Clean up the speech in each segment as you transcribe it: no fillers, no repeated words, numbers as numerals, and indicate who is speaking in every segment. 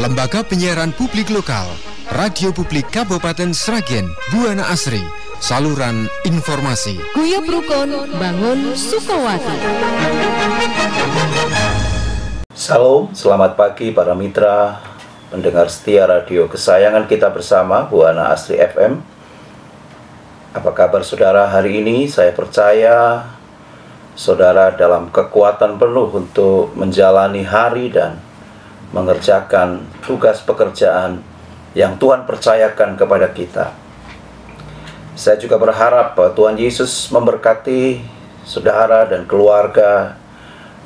Speaker 1: Lembaga Penyiaran Publik Lokal, Radio Publik Kabupaten Sragen, Buana Asri, saluran informasi.
Speaker 2: Guyub Rukun Bangun Sukowati.
Speaker 3: Salam, selamat pagi para mitra pendengar setia radio kesayangan kita bersama, Buana Asri FM. Apa kabar saudara hari ini? Saya percaya saudara dalam kekuatan penuh untuk menjalani hari dan mengerjakan tugas pekerjaan yang Tuhan percayakan kepada kita. Saya juga berharap bahwa Tuhan Yesus memberkati saudara dan keluarga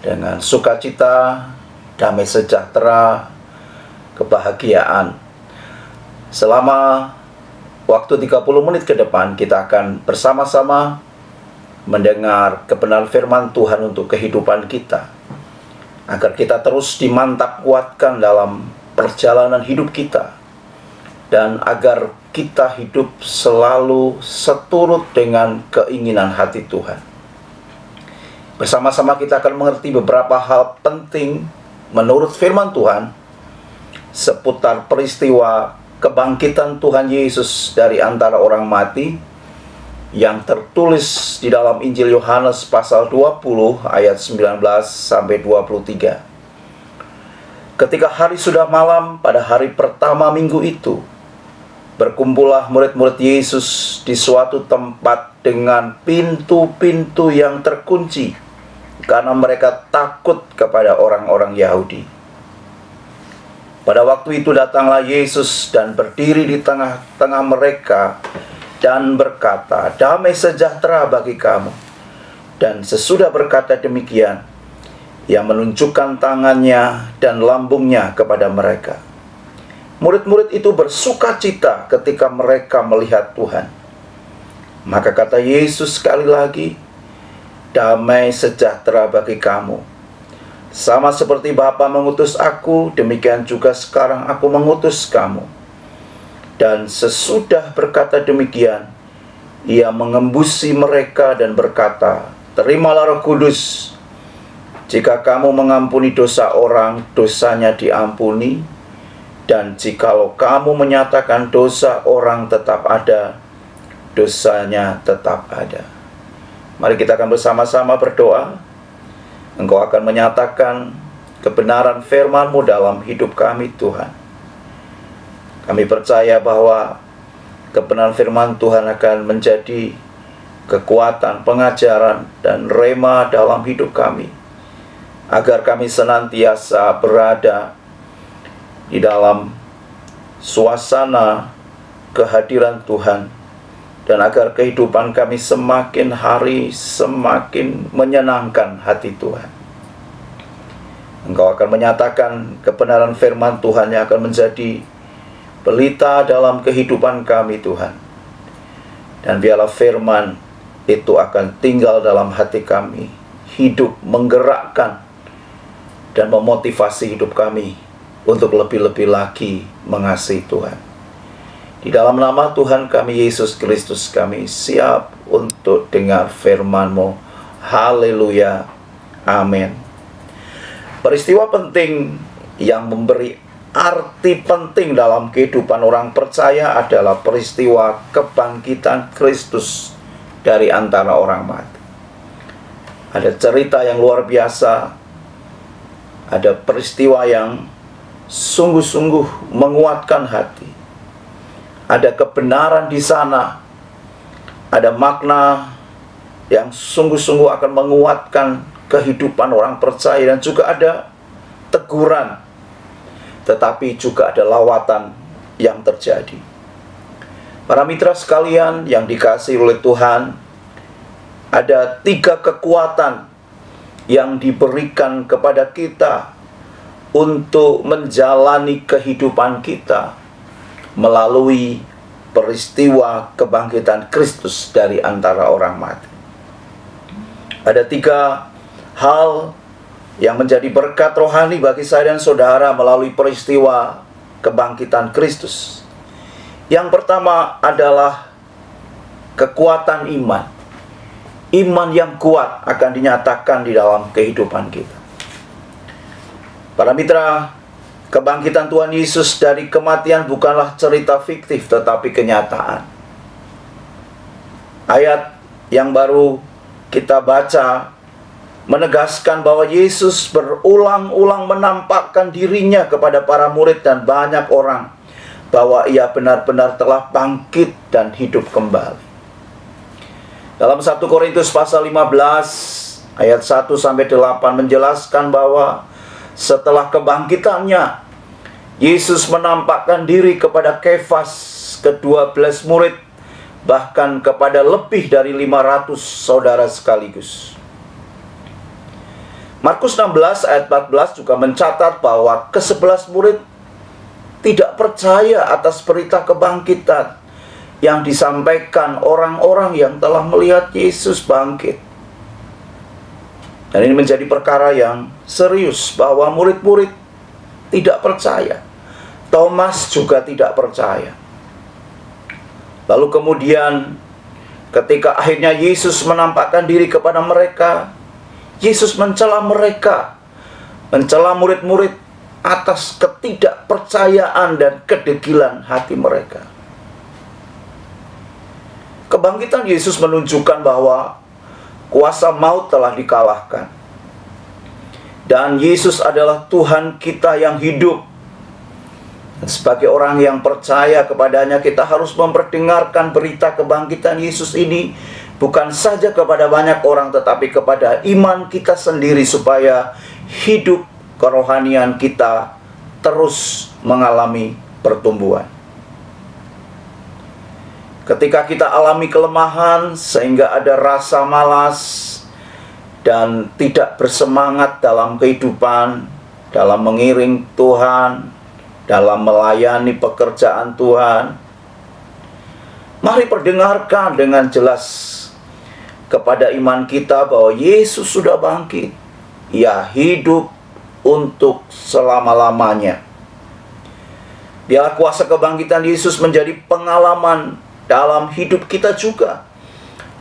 Speaker 3: dengan sukacita, damai sejahtera, kebahagiaan. Selama waktu 30 menit ke depan kita akan bersama-sama mendengar kebenaran firman Tuhan untuk kehidupan kita, agar kita terus dimantap kuatkan dalam perjalanan hidup kita, dan agar kita hidup selalu seturut dengan keinginan hati Tuhan. Bersama-sama kita akan mengerti beberapa hal penting menurut firman Tuhan seputar peristiwa kebangkitan Tuhan Yesus dari antara orang mati yang tertulis di dalam Injil Yohanes pasal 20 ayat 19 sampai 23. Ketika hari sudah malam pada hari pertama minggu itu, berkumpullah murid-murid Yesus di suatu tempat dengan pintu-pintu yang terkunci, karena mereka takut kepada orang-orang Yahudi. Pada waktu itu datanglah Yesus dan berdiri di tengah-tengah mereka dan berkata, "Damai sejahtera bagi kamu." Dan sesudah berkata demikian, Ia menunjukkan tangannya dan lambungnya kepada mereka. Murid-murid itu bersukacita ketika mereka melihat Tuhan. Maka kata Yesus sekali lagi, "Damai sejahtera bagi kamu. Sama seperti Bapa mengutus aku, demikian juga sekarang aku mengutus kamu." Dan sesudah berkata demikian, Ia mengembusi mereka dan berkata, "Terimalah Roh Kudus. Jika kamu mengampuni dosa orang, dosanya diampuni. Dan jikalau kamu menyatakan dosa orang tetap ada, dosanya tetap ada." Mari kita akan bersama-sama berdoa. Engkau akan menyatakan kebenaran firman-Mu dalam hidup kami, Tuhan. Kami percaya bahwa kebenaran firman Tuhan akan menjadi kekuatan, pengajaran, dan rema dalam hidup kami, agar kami senantiasa berada di dalam suasana kehadiran Tuhan, dan agar kehidupan kami semakin hari semakin menyenangkan hati Tuhan. Engkau akan menyatakan kebenaran firman Tuhan yang akan menjadi pelita dalam kehidupan kami, Tuhan. Dan biarlah firman itu akan tinggal dalam hati kami, hidup, menggerakkan, dan memotivasi hidup kami untuk lebih-lebih lagi mengasihi Tuhan. Di dalam nama Tuhan kami Yesus Kristus, kami siap untuk dengar firman-Mu. Haleluya. Amin. Peristiwa penting yang memberi arti penting dalam kehidupan orang percaya adalah peristiwa kebangkitan Kristus dari antara orang mati. Ada cerita yang luar biasa, ada peristiwa yang sungguh-sungguh menguatkan hati. Ada kebenaran di sana, ada makna yang sungguh-sungguh akan menguatkan kehidupan orang percaya, dan juga ada teguran, tetapi juga ada lawatan yang terjadi. Para mitra sekalian yang dikasihi oleh Tuhan, ada 3 kekuatan yang diberikan kepada kita untuk menjalani kehidupan kita melalui peristiwa kebangkitan Kristus dari antara orang mati. Ada 3 hal yang menjadi berkat rohani bagi saya dan saudara melalui peristiwa kebangkitan Kristus. Yang pertama adalah kekuatan iman. Iman yang kuat akan dinyatakan di dalam kehidupan kita. Para mitra, Kebangkitan Tuhan Yesus dari kematian bukanlah cerita fiktif, tetapi kenyataan. Ayat yang baru kita baca menegaskan bahwa Yesus berulang-ulang menampakkan dirinya kepada para murid dan banyak orang bahwa ia benar-benar telah bangkit dan hidup kembali. Dalam 1 Korintus pasal 15 ayat 1-8 menjelaskan bahwa setelah kebangkitannya, Yesus menampakkan diri kepada Kefas, ke-12 murid, bahkan kepada lebih dari 500 saudara sekaligus. Markus 16 ayat 14 juga mencatat bahwa ke-11 murid tidak percaya atas berita kebangkitan yang disampaikan orang-orang yang telah melihat Yesus bangkit. Dan ini menjadi perkara yang serius bahwa murid-murid tidak percaya. Thomas juga tidak percaya. Lalu kemudian ketika akhirnya Yesus menampakkan diri kepada mereka, Yesus mencela mereka, mencela murid-murid atas ketidakpercayaan dan kedegilan hati mereka. Kebangkitan Yesus menunjukkan bahwa kuasa maut telah dikalahkan. Dan Yesus adalah Tuhan kita yang hidup. Dan sebagai orang yang percaya kepadanya, kita harus memperdengarkan berita kebangkitan Yesus ini bukan saja kepada banyak orang, tetapi kepada iman kita sendiri, supaya hidup kerohanian kita terus mengalami pertumbuhan. Ketika kita alami kelemahan sehingga ada rasa malas dan tidak bersemangat dalam kehidupan, dalam mengiring Tuhan, dalam melayani pekerjaan Tuhan, mari perdengarkan dengan jelas kepada iman kita bahwa Yesus sudah bangkit. Ia hidup untuk selama-lamanya. Biarlah kuasa kebangkitan Yesus menjadi pengalaman dalam hidup kita juga,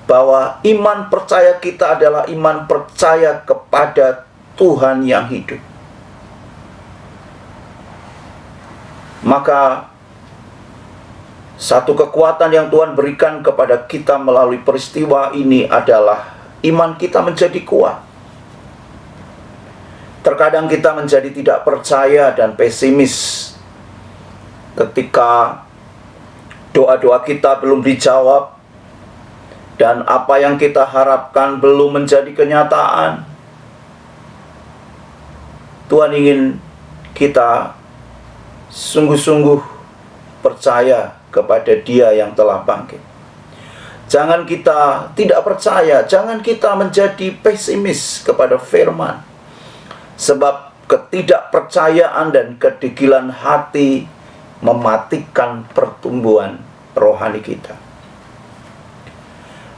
Speaker 3: bahwa iman percaya kita adalah iman percaya kepada Tuhan yang hidup. Maka satu kekuatan yang Tuhan berikan kepada kita melalui peristiwa ini adalah iman kita menjadi kuat. Terkadang kita menjadi tidak percaya dan pesimis ketika doa-doa kita belum dijawab dan apa yang kita harapkan belum menjadi kenyataan. Tuhan ingin kita sungguh-sungguh percaya kepada Dia yang telah bangkit. Jangan kita tidak percaya, jangan kita menjadi pesimis kepada firman. Sebab ketidakpercayaan dan kedegilan hati mematikan pertumbuhan rohani kita.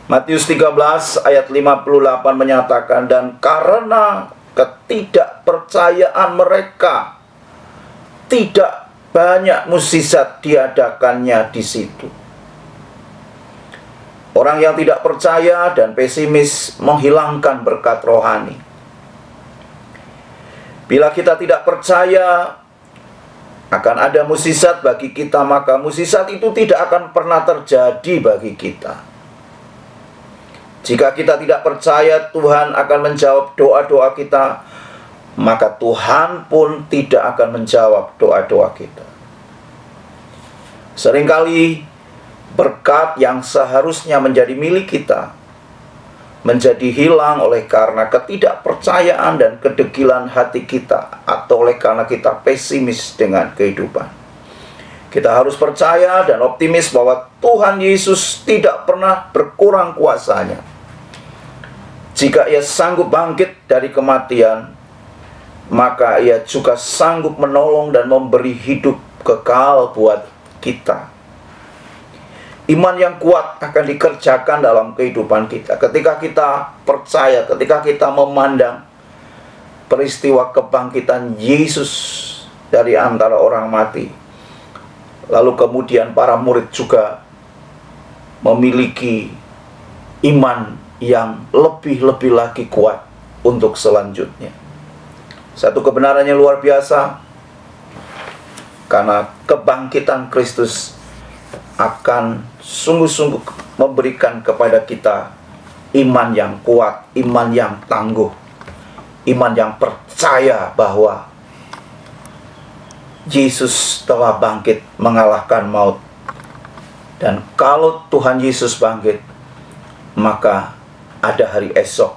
Speaker 3: Matius 13 ayat 58 menyatakan, dan karena ketidakpercayaan mereka, tidak banyak mukjizat diadakannya di situ. Orang yang tidak percaya dan pesimis menghilangkan berkat rohani. Bila kita tidak percaya akan ada mukjizat bagi kita, maka mukjizat itu tidak akan pernah terjadi bagi kita. Jika kita tidak percaya Tuhan akan menjawab doa-doa kita, maka Tuhan pun tidak akan menjawab doa-doa kita. Seringkali berkat yang seharusnya menjadi milik kita menjadi hilang oleh karena ketidakpercayaan dan kedegilan hati kita, atau oleh karena kita pesimis dengan kehidupan. Kita harus percaya dan optimis bahwa Tuhan Yesus tidak pernah berkurang kuasanya. Jika Ia sanggup bangkit dari kematian, maka Ia juga sanggup menolong dan memberi hidup kekal buat kita. Iman yang kuat akan dikerjakan dalam kehidupan kita. Ketika kita percaya, ketika kita memandang peristiwa kebangkitan Yesus dari antara orang mati, lalu kemudian para murid juga memiliki iman yang lebih-lebih lagi kuat untuk selanjutnya. Satu kebenaran yang luar biasa, Karena kebangkitan Kristus akan sungguh-sungguh memberikan kepada kita iman yang kuat, iman yang tangguh, iman yang percaya bahwa Yesus telah bangkit mengalahkan maut. Dan kalau Tuhan Yesus bangkit, maka ada hari esok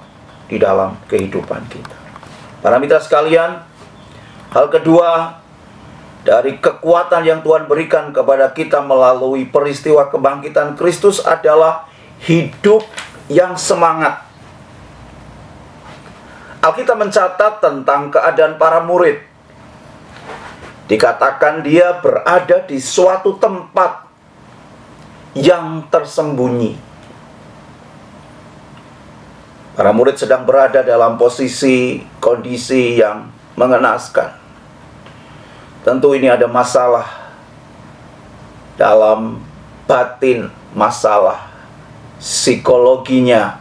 Speaker 3: di dalam kehidupan kita. Para mitra sekalian, hal kedua dari kekuatan yang Tuhan berikan kepada kita melalui peristiwa kebangkitan Kristus adalah hidup yang semangat. Alkitab mencatat tentang keadaan para murid. Dikatakan dia berada di suatu tempat yang tersembunyi. Para murid sedang berada dalam posisi, kondisi yang mengenaskan. Tentu ini ada masalah dalam batin, masalah psikologinya.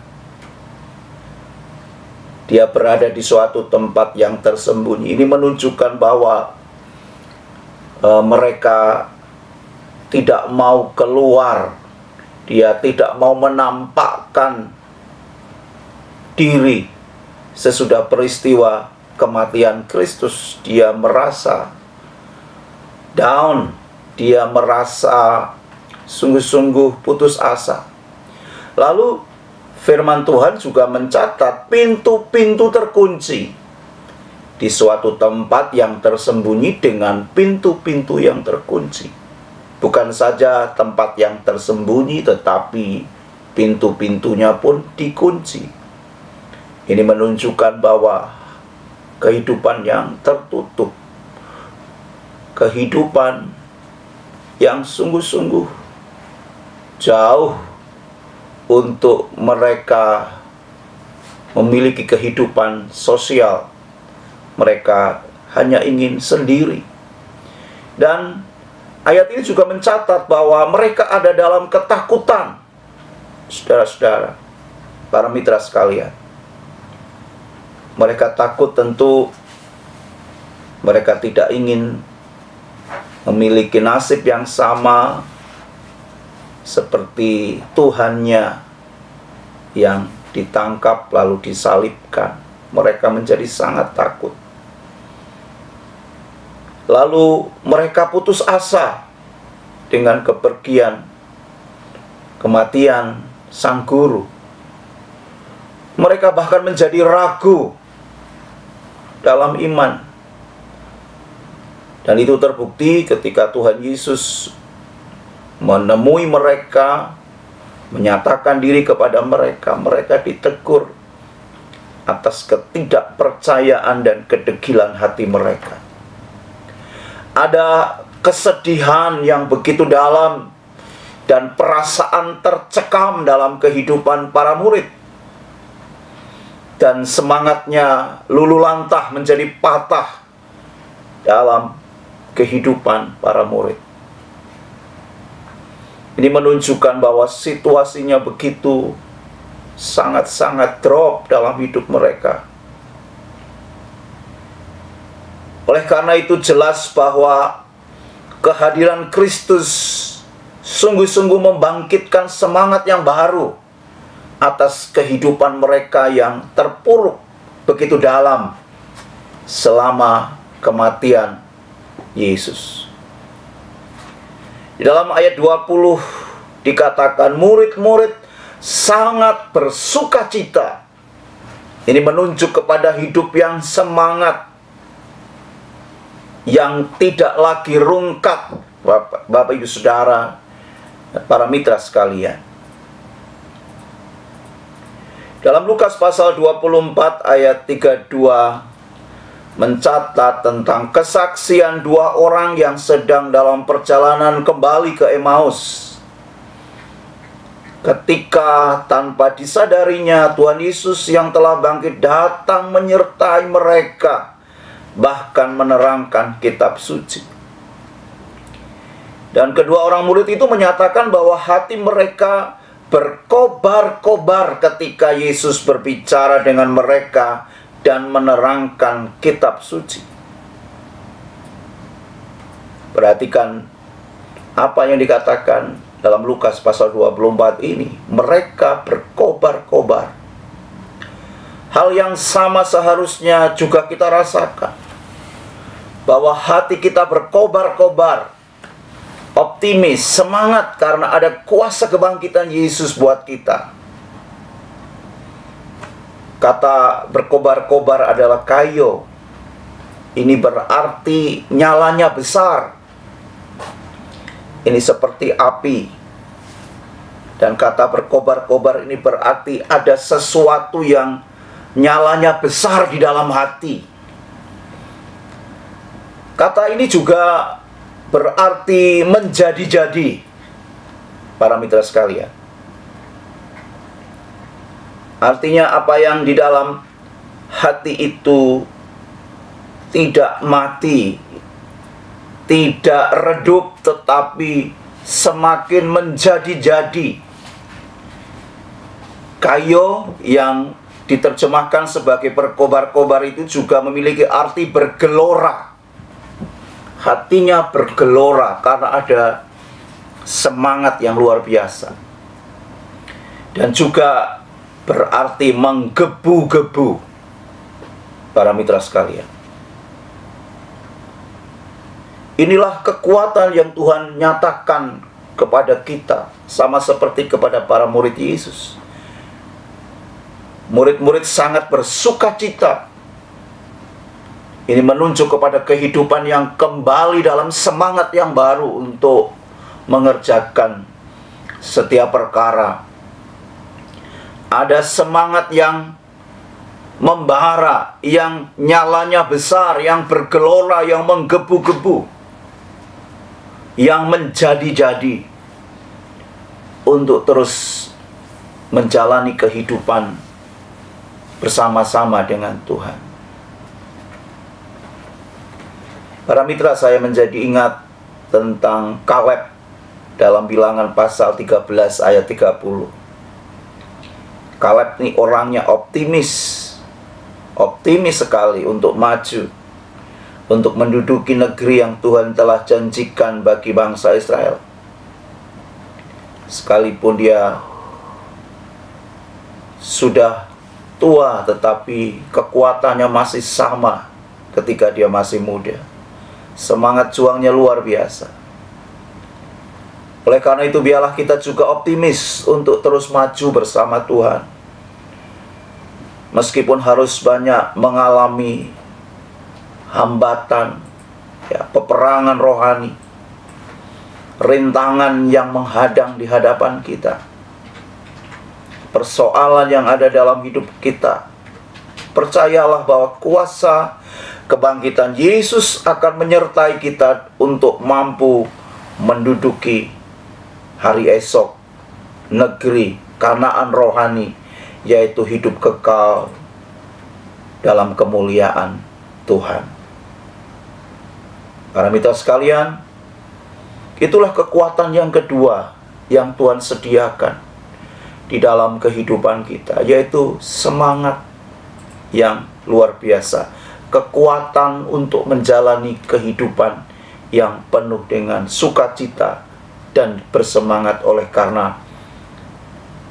Speaker 3: Dia berada di suatu tempat yang tersembunyi. Ini menunjukkan bahwa mereka tidak mau keluar. Dia tidak mau menampakkan diri sesudah peristiwa kematian Kristus. Dia merasa down, dia merasa sungguh-sungguh putus asa. Lalu firman Tuhan juga mencatat pintu-pintu terkunci di suatu tempat yang tersembunyi dengan pintu-pintu yang terkunci. Bukan saja tempat yang tersembunyi, tetapi pintu-pintunya pun dikunci. Ini menunjukkan bahwa kehidupan yang tertutup, kehidupan yang sungguh-sungguh jauh untuk mereka memiliki kehidupan sosial. Mereka hanya ingin sendiri. Dan ayat ini juga mencatat bahwa mereka ada dalam ketakutan. Saudara-saudara, para mitra sekalian, mereka takut, tentu mereka tidak ingin memiliki nasib yang sama seperti Tuhannya yang ditangkap lalu disalibkan. Mereka menjadi sangat takut. Lalu mereka putus asa dengan kepergian, kematian sang guru. Mereka bahkan menjadi ragu dalam iman. Dan itu terbukti ketika Tuhan Yesus menemui mereka, menyatakan diri kepada mereka. Mereka ditegur atas ketidakpercayaan dan kedegilan hati mereka. Ada kesedihan yang begitu dalam dan perasaan tercekam dalam kehidupan para murid. Dan semangatnya lulu lantah menjadi patah dalam kehidupan para murid. Ini menunjukkan bahwa situasinya begitu sangat-sangat drop dalam hidup mereka. Oleh karena itu jelas bahwa kehadiran Kristus sungguh-sungguh membangkitkan semangat yang baru atas kehidupan mereka yang terpuruk begitu dalam selama kematian Yesus. Di dalam ayat 20 dikatakan murid-murid sangat bersukacita. Ini menunjuk kepada hidup yang semangat, yang tidak lagi rungkat. Bapak Ibu Saudara, para mitra sekalian, dalam Lukas pasal 24 ayat 32 mencatat tentang kesaksian dua orang yang sedang dalam perjalanan kembali ke Emmaus. Ketika tanpa disadarinya Tuhan Yesus yang telah bangkit datang menyertai mereka, bahkan menerangkan kitab suci. Dan kedua orang murid itu menyatakan bahwa hati mereka berkobar-kobar ketika Yesus berbicara dengan mereka dan menerangkan kitab suci. Perhatikan apa yang dikatakan dalam Lukas pasal 24 ini. Mereka berkobar-kobar. Hal yang sama seharusnya juga kita rasakan, bahwa hati kita berkobar-kobar, optimis, semangat karena ada kuasa kebangkitan Yesus buat kita. Kata berkobar-kobar adalah kaio. Ini berarti nyalanya besar. Ini seperti api. Dan kata berkobar-kobar ini berarti ada sesuatu yang nyalanya besar di dalam hati. Kata ini juga berarti menjadi-jadi, para mitra sekalian. Artinya apa yang di dalam hati itu tidak mati, tidak redup, tetapi semakin menjadi-jadi. Kaio yang diterjemahkan sebagai berkobar-kobar itu juga memiliki arti bergelora. Hatinya bergelora karena ada semangat yang luar biasa. Dan juga berarti menggebu-gebu, para mitra sekalian. Inilah kekuatan yang Tuhan nyatakan kepada kita, sama seperti kepada para murid Yesus. Murid-murid sangat bersuka cita. Ini menunjuk kepada kehidupan yang kembali dalam semangat yang baru untuk mengerjakan setiap perkara. Ada semangat yang membara, yang nyalanya besar, yang bergelora, yang menggebu-gebu, yang menjadi-jadi untuk terus menjalani kehidupan bersama-sama dengan Tuhan. Para mitra, saya menjadi ingat tentang Kaleb dalam Bilangan pasal 13 ayat 30. Kaleb ini orangnya optimis sekali untuk maju, untuk menduduki negeri yang Tuhan telah janjikan bagi bangsa Israel. Sekalipun dia sudah tua, tetapi kekuatannya masih sama ketika dia masih muda. Semangat juangnya luar biasa. Oleh karena itu, biarlah kita juga optimis untuk terus maju bersama Tuhan. Meskipun harus banyak mengalami hambatan, peperangan rohani, rintangan yang menghadang di hadapan kita, persoalan yang ada dalam hidup kita, percayalah bahwa kuasa kebangkitan Yesus akan menyertai kita untuk mampu menduduki hari esok, negeri Kanaan rohani, yaitu hidup kekal dalam kemuliaan Tuhan. Para mitra sekalian, itulah kekuatan yang kedua yang Tuhan sediakan di dalam kehidupan kita, yaitu semangat yang luar biasa. Kekuatan untuk menjalani kehidupan yang penuh dengan sukacita dan bersemangat oleh karena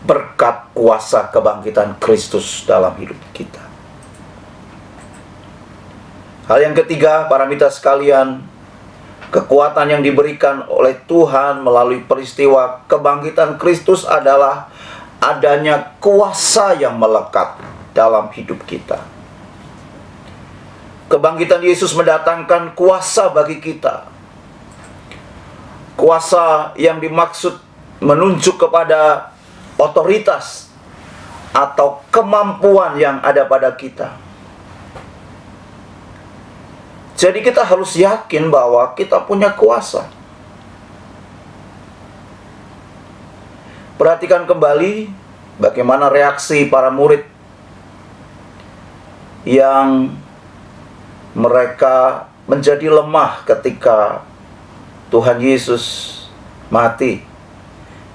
Speaker 3: berkat kuasa kebangkitan Kristus dalam hidup kita. Hal yang ketiga, para mitra sekalian, kekuatan yang diberikan oleh Tuhan melalui peristiwa kebangkitan Kristus adalah adanya kuasa yang melekat dalam hidup kita. Kebangkitan Yesus mendatangkan kuasa bagi kita. Kuasa yang dimaksud menunjuk kepada otoritas atau kemampuan yang ada pada kita. Jadi kita harus yakin bahwa kita punya kuasa. Perhatikan kembali bagaimana reaksi para murid yang mereka menjadi lemah ketika Tuhan Yesus mati.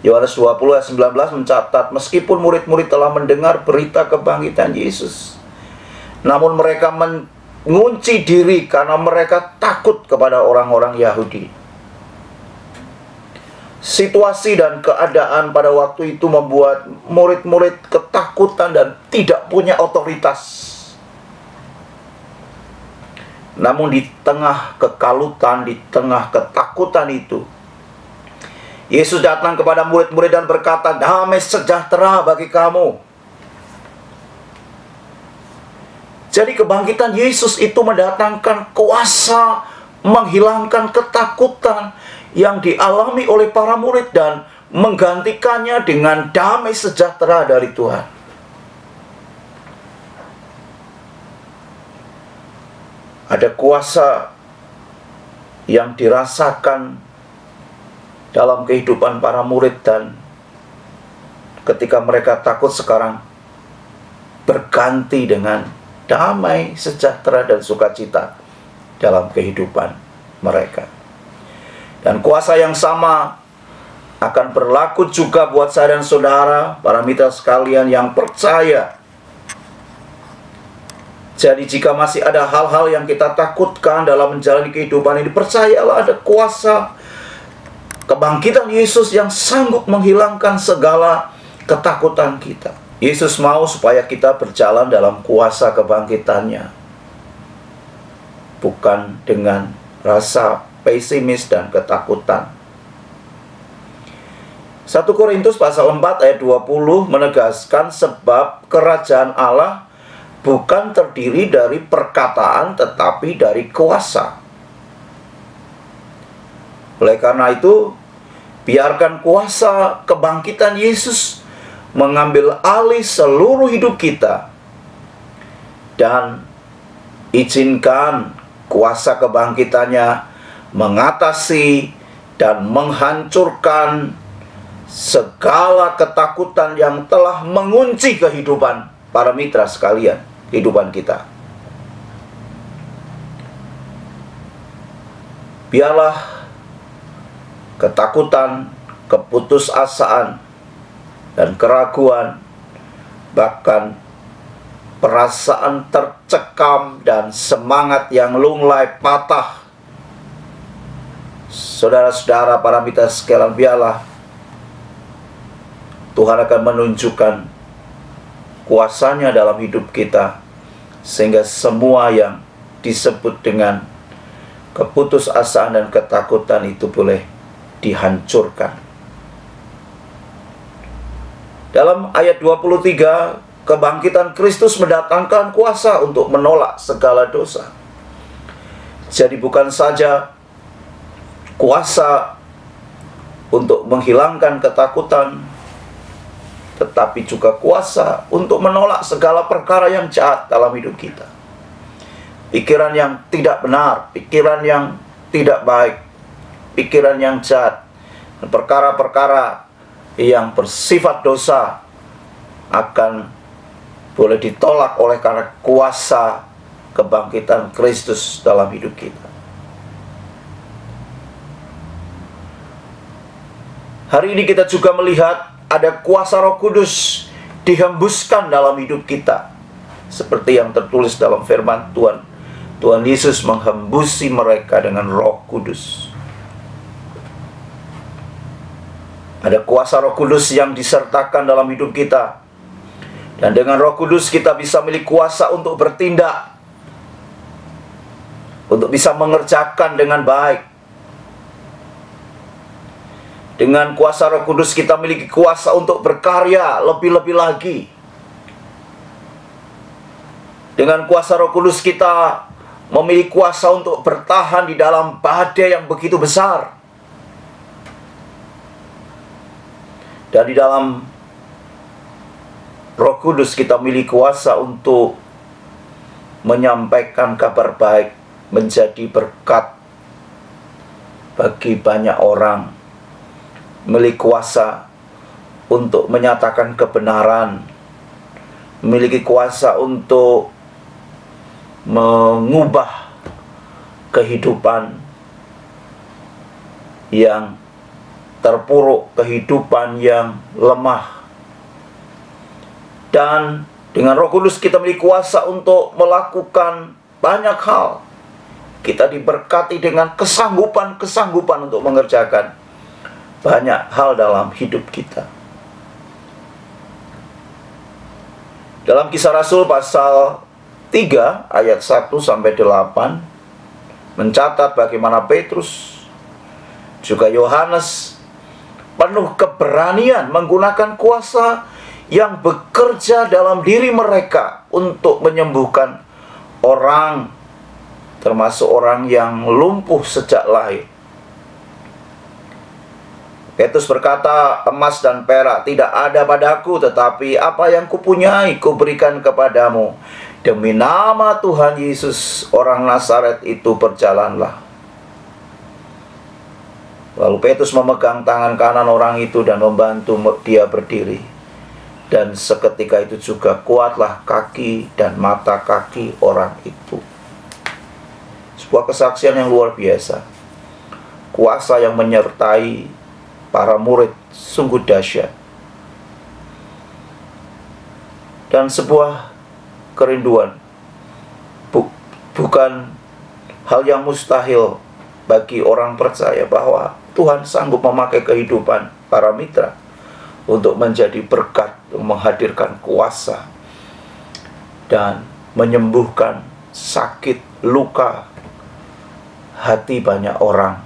Speaker 3: Yohanes 20 ayat 19 mencatat, meskipun murid-murid telah mendengar berita kebangkitan Yesus, namun mereka ngunci diri karena mereka takut kepada orang-orang Yahudi. Situasi dan keadaan pada waktu itu membuat murid-murid ketakutan dan tidak punya otoritas. Namun di tengah kekalutan, di tengah ketakutan itu, Yesus datang kepada murid-murid dan berkata, "Damai sejahtera bagi kamu." Jadi kebangkitan Yesus itu mendatangkan kuasa, menghilangkan ketakutan yang dialami oleh para murid dan menggantikannya dengan damai sejahtera dari Tuhan. Ada kuasa yang dirasakan dalam kehidupan para murid, dan ketika mereka takut sekarang berganti dengan damai, sejahtera, dan sukacita dalam kehidupan mereka. Dan kuasa yang sama akan berlaku juga buat saya dan saudara, para mitra sekalian yang percaya. Jadi jika masih ada hal-hal yang kita takutkan dalam menjalani kehidupan ini, percayalah ada kuasa kebangkitan Yesus yang sanggup menghilangkan segala ketakutan kita. Yesus mau supaya kita berjalan dalam kuasa kebangkitannya, bukan dengan rasa pesimis dan ketakutan. 1 Korintus pasal 4 ayat 20 menegaskan, sebab kerajaan Allah bukan terdiri dari perkataan tetapi dari kuasa. Oleh karena itu, biarkan kuasa kebangkitan Yesus mengambil alih seluruh hidup kita, dan izinkan kuasa kebangkitannya mengatasi dan menghancurkan segala ketakutan yang telah mengunci kehidupan para mitra sekalian, kehidupan kita. Biarlah ketakutan, keputusasaan, dan keraguan, bahkan perasaan tercekam dan semangat yang lunglai patah, saudara-saudara, para mitra sekalian, biarlah Tuhan akan menunjukkan kuasanya dalam hidup kita, sehingga semua yang disebut dengan keputusasaan dan ketakutan itu boleh dihancurkan. Dalam ayat 23, kebangkitan Kristus mendatangkan kuasa untuk menolak segala dosa. Jadi bukan saja kuasa untuk menghilangkan ketakutan, tetapi juga kuasa untuk menolak segala perkara yang jahat dalam hidup kita. Pikiran yang tidak benar, pikiran yang tidak baik, pikiran yang jahat, dan perkara-perkara yang bersifat dosa akan boleh ditolak oleh karena kuasa kebangkitan Kristus dalam hidup kita. Hari ini kita juga melihat ada kuasa Roh Kudus dihembuskan dalam hidup kita, seperti yang tertulis dalam firman Tuhan. Tuhan Yesus menghembusi mereka dengan Roh Kudus. Ada kuasa Roh Kudus yang disertakan dalam hidup kita, dan dengan Roh Kudus kita bisa memiliki kuasa untuk bertindak, untuk bisa mengerjakan dengan baik. Dengan kuasa Roh Kudus kita memiliki kuasa untuk berkarya lebih-lebih lagi. Dengan kuasa Roh Kudus kita memiliki kuasa untuk bertahan di dalam badai yang begitu besar. Dan di dalam Roh Kudus kita memiliki kuasa untuk menyampaikan kabar baik, menjadi berkat bagi banyak orang. Memiliki kuasa untuk menyatakan kebenaran, memiliki kuasa untuk mengubah kehidupan yang terpuruk, kehidupan yang lemah. Dan dengan Roh Kudus kita memiliki kuasa untuk melakukan banyak hal. Kita diberkati dengan kesanggupan untuk mengerjakan banyak hal dalam hidup kita. Dalam Kisah Rasul pasal 3 ayat 1 sampai 8 mencatat bagaimana Petrus juga Yohanes penuh keberanian menggunakan kuasa yang bekerja dalam diri mereka untuk menyembuhkan orang, termasuk orang yang lumpuh sejak lahir. Petrus berkata, emas dan perak tidak ada padaku, tetapi apa yang kupunyai kuberikan kepadamu. Demi nama Tuhan Yesus orang Nazaret itu berjalanlah. Lalu Petrus memegang tangan kanan orang itu dan membantu dia berdiri. Dan seketika itu juga kuatlah kaki dan mata kaki orang itu. Sebuah kesaksian yang luar biasa. Kuasa yang menyertai para murid sungguh dahsyat. Dan sebuah kerinduan. Bukan hal yang mustahil bagi orang percaya bahwa Tuhan sanggup memakai kehidupan para mitra untuk menjadi berkat, menghadirkan kuasa dan menyembuhkan sakit, luka hati banyak orang.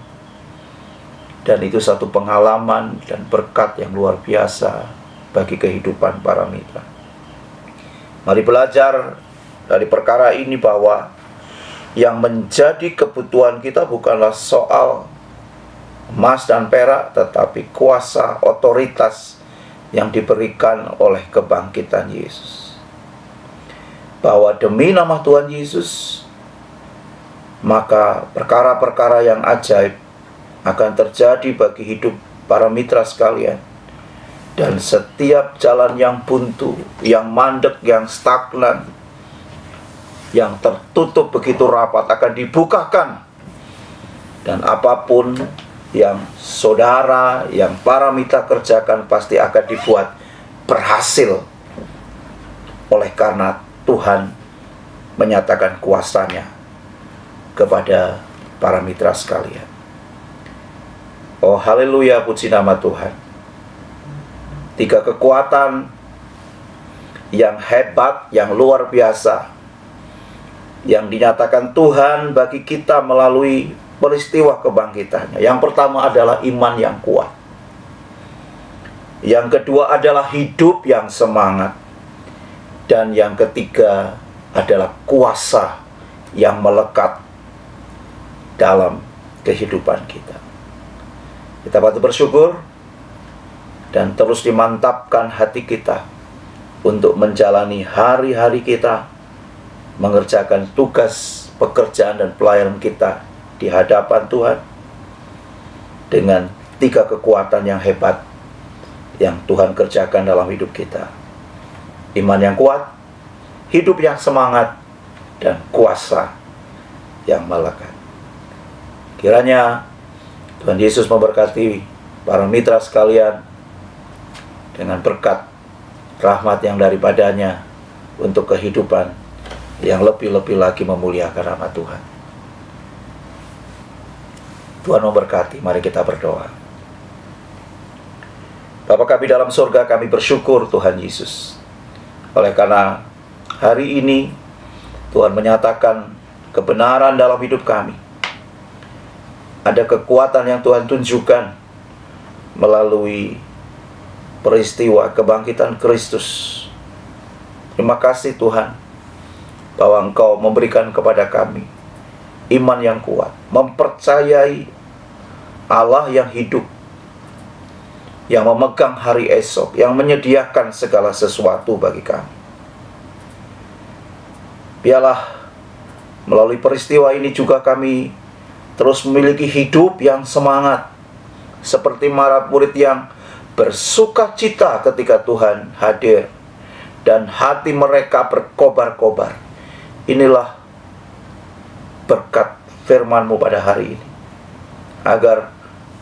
Speaker 3: Dan itu satu pengalaman dan berkat yang luar biasa bagi kehidupan para mitra. Mari belajar dari perkara ini bahwa yang menjadi kebutuhan kita bukanlah soal emas dan perak, tetapi kuasa, otoritas yang diberikan oleh kebangkitan Yesus. Bahwa demi nama Tuhan Yesus, maka perkara-perkara yang ajaib akan terjadi bagi hidup para mitra sekalian. Dan setiap jalan yang buntu, yang mandek, yang stagnan, yang tertutup begitu rapat akan dibukakan. Dan apapun yang saudara, yang para mitra kerjakan pasti akan dibuat berhasil. Oleh karena Tuhan menyatakan kuasanya kepada para mitra sekalian. Oh haleluya, puji nama Tuhan. 3 kekuatan yang hebat, yang luar biasa, yang dinyatakan Tuhan bagi kita melalui peristiwa kebangkitannya. Yang pertama adalah iman yang kuat. Yang kedua adalah hidup yang semangat. Dan yang ketiga adalah kuasa yang melekat dalam kehidupan kita. Kita patut bersyukur dan terus dimantapkan hati kita untuk menjalani hari-hari kita, mengerjakan tugas, pekerjaan dan pelayanan kita di hadapan Tuhan dengan 3 kekuatan yang hebat yang Tuhan kerjakan dalam hidup kita. Iman yang kuat, hidup yang semangat, dan kuasa yang melekat. Kiranya Tuhan Yesus memberkati para mitra sekalian dengan berkat rahmat yang daripadanya untuk kehidupan yang lebih-lebih lagi memuliakan nama Tuhan. Tuhan memberkati, mari kita berdoa. Bapa kami dalam surga, kami bersyukur Tuhan Yesus. Oleh karena hari ini Tuhan menyatakan kebenaran dalam hidup kami. Ada kekuatan yang Tuhan tunjukkan melalui peristiwa kebangkitan Kristus. Terima kasih Tuhan bahwa Engkau memberikan kepada kami iman yang kuat, mempercayai Allah yang hidup, yang memegang hari esok, yang menyediakan segala sesuatu bagi kami. Biarlah melalui peristiwa ini juga kami terus memiliki hidup yang semangat, seperti para murid yang bersuka cita ketika Tuhan hadir dan hati mereka berkobar-kobar. Inilah berkat firman-Mu pada hari ini, agar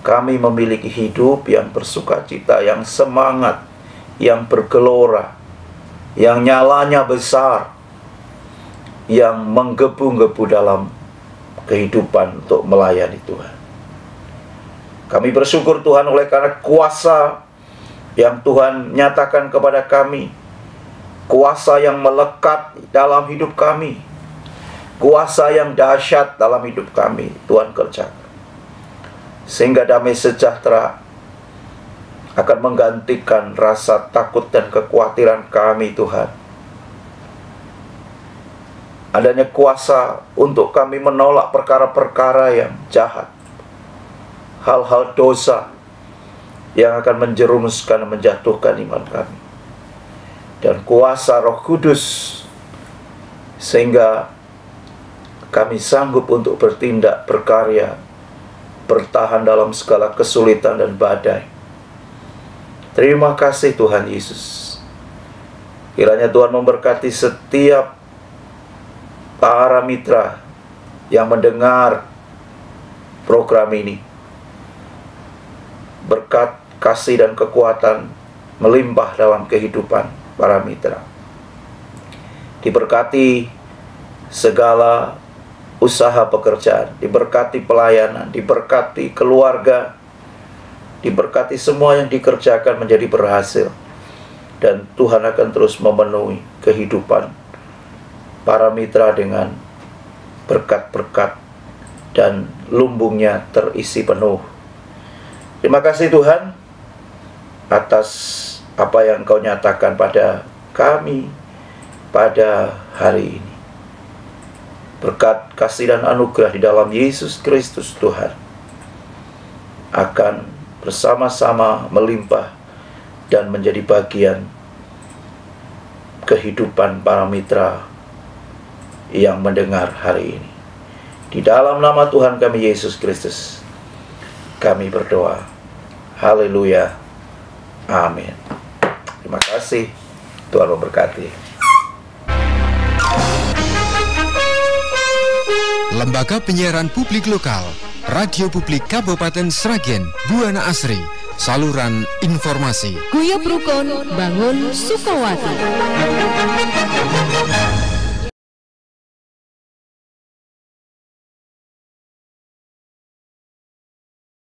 Speaker 3: kami memiliki hidup yang bersuka cita, yang semangat, yang bergelora, yang nyalanya besar, yang menggebu-gebu dalam kehidupan untuk melayani Tuhan. Kami bersyukur Tuhan oleh karena kuasa yang Tuhan nyatakan kepada kami, kuasa yang melekat dalam hidup kami, kuasa yang dahsyat dalam hidup kami, Tuhan kerjakan. Sehingga damai sejahtera akan menggantikan rasa takut dan kekhawatiran kami, Tuhan. Adanya kuasa untuk kami menolak perkara-perkara yang jahat, hal-hal dosa yang akan menjerumuskan dan menjatuhkan iman kami. Dan kuasa Roh Kudus sehingga kami sanggup untuk bertindak, berkarya, bertahan dalam segala kesulitan dan badai. Terima kasih Tuhan Yesus. Kiranya Tuhan memberkati setiap para mitra yang mendengar program ini. Berkat, kasih dan kekuatan melimpah dalam kehidupan para mitra. Diberkati segala usaha pekerjaan, diberkati pelayanan, diberkati keluarga, diberkati semua yang dikerjakan menjadi berhasil. Dan Tuhan akan terus memenuhi kehidupan para mitra dengan berkat-berkat dan lumbungnya terisi penuh. Terima kasih Tuhan atas apa yang Kau nyatakan pada kami pada hari ini. Berkat, kasih dan anugerah di dalam Yesus Kristus Tuhan akan bersama-sama melimpah dan menjadi bagian kehidupan para mitra yang mendengar hari ini. Di dalam nama Tuhan kami Yesus Kristus kami berdoa. Haleluya. Amin. Terima kasih. Tuhan memberkati.
Speaker 1: Lembaga Penyiaran Publik Lokal, Radio Publik Kabupaten Sragen, Buana Asri, saluran informasi.
Speaker 2: Guyub Rukun Bangun Sukawati.